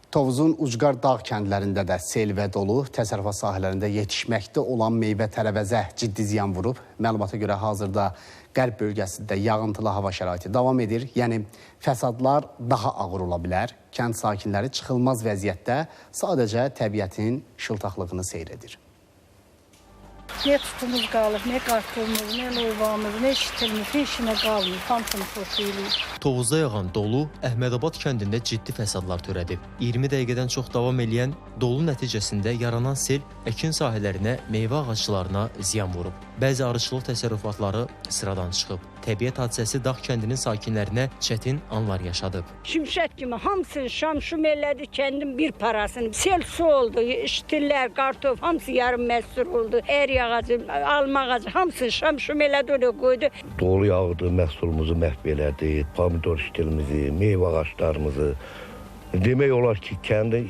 Tovuzun Ucqar dağ kəndlərində də sel və dolu təsərrüfat sahələrində yetişməkdə olan meyvə tərəvəzə ciddi ziyan vurub. Məlumata görə hazırda qərb bölgəsində yağıntılı hava şəraiti davam edir. Yəni fəsadlar daha ağır ola bilər. Kənd sakinləri çıxılmaz vəziyyətdə sadəcə təbiətin şıltaqlığını seyr edir. Ne tutumuz qalıb, ne qartılımız, ne lovamız, ne şitilimiz, işinə qalmır, hamısını xoşlayırıq. Tovuzda yağan dolu Əhmədabad kəndində ciddi fəsadlar törədib. 20 dəqiqədən çox davam edən dolu nəticəsində yaranan sel əkin sahələrinə, meyvə ağaclarına ziyan vurub. Bəzi arıçılıq təsərrüfatları sıradan çıxıb. Təbiət hadisəsi dağ kəndinin sakinlərinə çətin anlar yaşadıb. Şimşək kimi hamısı şam-şum elədi kəndin bir parasını. Sel su oldu, iştillər, qartof, hamısı yarım məhsul oldu. Ərik ağacı, alma ağacı, hamısı şam-şum elədi, öyle qoydu. Dolu yağdı, məhsulumuzu məhv elədi, pomidor iştilimizi, meyvə ağaçlarımızı. Demək olar ki, kəndi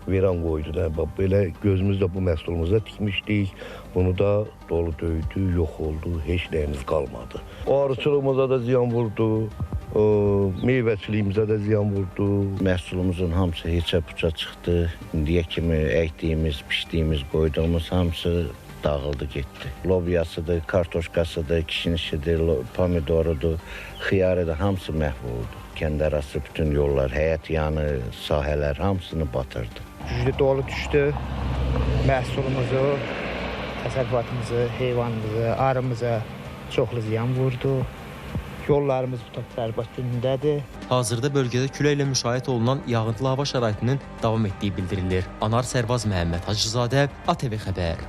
viran qoydu da. Belə gözümüzdə bu məhsulumuza tikmişdik. Bunu da dolu döydü, yox oldu, heç nəyimiz qalmadı. Arıçılığımıza da ziyan vurdu, meyvəçiliyimizə də ziyan vurdu. Məhsulumuzun hamısı heçə-puça çıxdı. İndiyə kimi əkdiyimiz, pişdiyimiz, qoyduğumuz hamısı dağıldı, getdi. Lobyasıdır, kartoşkasıdır, kişnişidir, pomidorudur, xiyarıdır, hamısı məhv oldu. Kənd arası bütün yollar, həyət yanı, sahələr hamısını batırdı. Güclü dolu düşdü, məhsulumuzu, təsərrüfatımızı, heyvanımızı, arımıza çoxlu ziyan vurdu. Yollarımız bu təsərrüfat günündədir. Hazırda bölgədə küləklə müşahidə olunan yağıntılı hava şəraitinin davam etdiyi bildirilir. Anar Sərvaz Məhəmməd Hacızadə, ATV Xəbər.